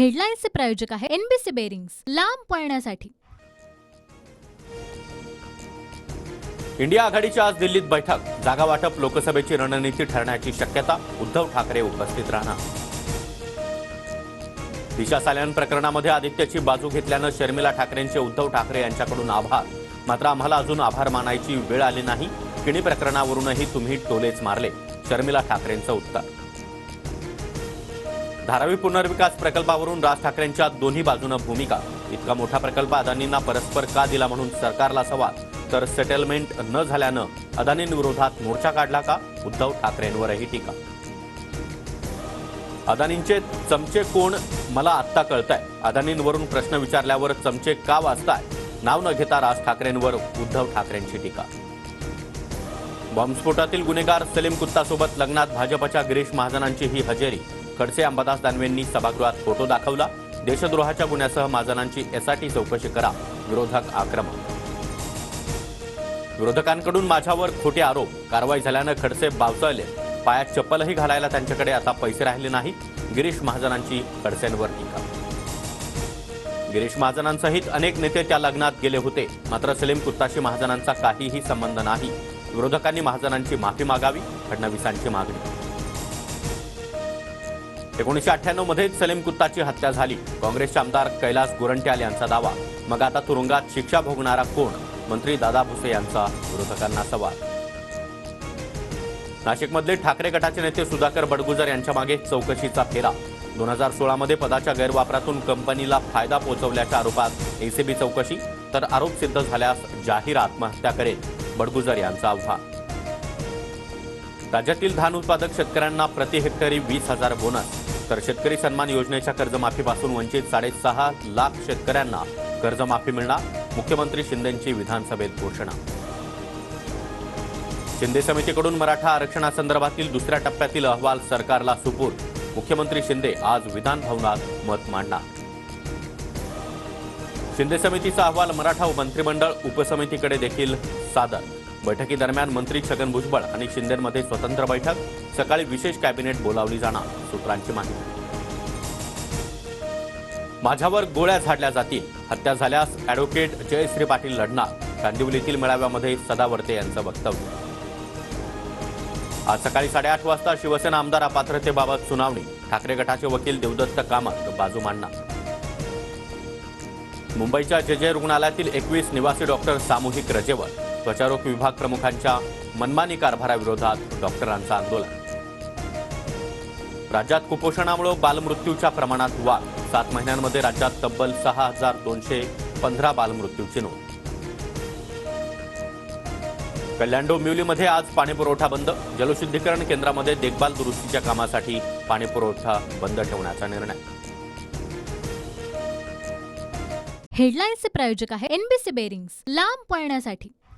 हेडलाईन्सचे प्रायोजक आहे NBC bearings, लांब पळण्यासाठी। इंडिया आघाडीची आज दिल्लीत बैठक। जागा वाटप लोकसभेची रणनीती ठरण्याची शक्यता। उद्धव ठाकरे उपस्थित राहणार। दिशा साल्यान प्रकरणामध्ये आदित्यची बाजू घेतल्यानं शर्मिला ठाकरेंचे उद्धव ठाकरे यांच्याकडून आभार। मात्र आम्हाला अजून आभार मानायची वेळ आली नाही। किणी प्रकरणावरूनही तुम्ही टोलेच मारले, शर्मिला ठाकरेंचं उत्तर। धारावी पुनर्विकास प्रकल्पावरून राज ठाकरेंच्या दोन्ही बाजूनं भूमिका। इतका मोठा प्रकल्प अदानींना परस्पर का दिला म्हणून सरकारला सवाल। तर सेटलमेंट न झाल्यानं अदानींविरोधात मोर्चा काढला का? उद्धव ठाकरेंवरही टीका। अदानींचे चमचे कोण मला आत्ता कळतंय। अदानींवरून प्रश्न विचारल्यावर चमचे का वाजताय? नाव न घेता राज ठाकरेंवर उद्धव ठाकरेंची टीका। बॉम्बस्फोटातील गुन्हेगार सलीम कुत्तासोबत लग्नात भाजपच्या गिरीश महाजनांची ही हजेरी। खडसे अंबादास दानवेंनी सभागृहात फोटो दाखवला। देशद्रोहाच्या गुन्ह्यासह महाजनांची एसआयटी चौकशी करा, विरोधक आक्रमक। विरोधकांकडून माझ्यावर खोटे आरोप। कारवाई झाल्यानं खडसे बावचळले। पायात चप्पलही घालायला त्यांच्याकडे आता पैसे राहिले नाही। गिरीश महाजनांची खडसेंवर टीका। गिरीश महाजनांसहित अनेक नेते त्या लग्नात गेले होते, मात्र सलीम कुत्ताशी महाजनांचा काहीही संबंध नाही। विरोधकांनी महाजनांची माफी मागावी, फडणवीसांची मागणी। 1998 मध्येच सलीम कुत्ताची हत्या झाली। काँग्रेसचे आमदार कैलास गोरंट्याल यांचा दावा। मग आता तुरुंगात शिक्षा भोगणारा कोण? मंत्री दादा भुसे यांचा विरोधकांना सवाल। नाशिकमधले ठाकरे गटाचे नेते सुधाकर बडगुजर यांच्या मागे चौकशीचा फेरा। 2016 मध्ये पदाच्या गैरवापरातून कंपनीला फायदा पोहोचवल्याच्या आरोपात एसीबी चौकशी। तर आरोप सिद्ध झाल्यास जाहीर आत्महत्या करेल, बडगुजर यांचं आव्हान। राज्यातील धान उत्पादक शेतकऱ्यांना प्रति हेक्टरी 20,000 बोनस। तर शेतकरी सन्मान योजनेच्या कर्जमाफीपासून वंचित 6.5 लाख शेतकऱ्यांना कर्जमाफी मिळणार। मुख्यमंत्री शिंदेंची विधानसभेत घोषणा। शिंदे समितीकडून मराठा आरक्षणासंदर्भातील दुसऱ्या टप्प्यातील अहवाल सरकारला सुपूर्द। मुख्यमंत्री शिंदे आज विधान भवनात मत मांडणार। शिंदे समितीचा अहवाल मराठा मंत्रिमंडळ उपसमितीकडे देखील सादर। बैठकीदरम्यान मंत्री छगन भुजबळ आणि शिंदेमध्ये स्वतंत्र बैठक। सकाळी विशेष कॅबिनेट बोलावली जाणार, सूत्रांची माहिती। माझ्यावर गोळ्या झाडल्या जातील, हत्या झाल्यास ॲडव्होकेट जयश्री पाटील लढणार। कांदिवलीतील मेळाव्यामध्ये सदावर्ते यांचं वक्तव्य। आज सकाळी 8:30 वाजता शिवसेना आमदार अपात्रतेबाबत सुनावणी। ठाकरे गटाचे वकील देवदत्त कामत बाजू मांडणार। मुंबईच्या जे रुग्णालयातील 21 निवासी डॉक्टर सामूहिक रजेवर। त्वचारोग विभाग प्रमुखांच्या मनमानी कारभाराविरोधात डॉक्टरांचं आंदोलन। राज्यात कुपोषणामुळे बालमृत्यूच्या प्रमाणात वाढ। 7 महिन्यांमध्ये राज्यात तब्बल 6,215 बालमृत्यूची नोंद। कल्याण डोंबिवलीमध्ये आज पाणीपुरवठा बंद। जलशुद्धीकरण केंद्रामध्ये देखभाल दुरुस्तीच्या कामासाठी पाणीपुरवठा बंद ठेवण्याचा निर्णय। हेडलाईन्सचे प्रायोजक आहे एनबीसी बेरिंग्स, लांब पळण्यासाठी।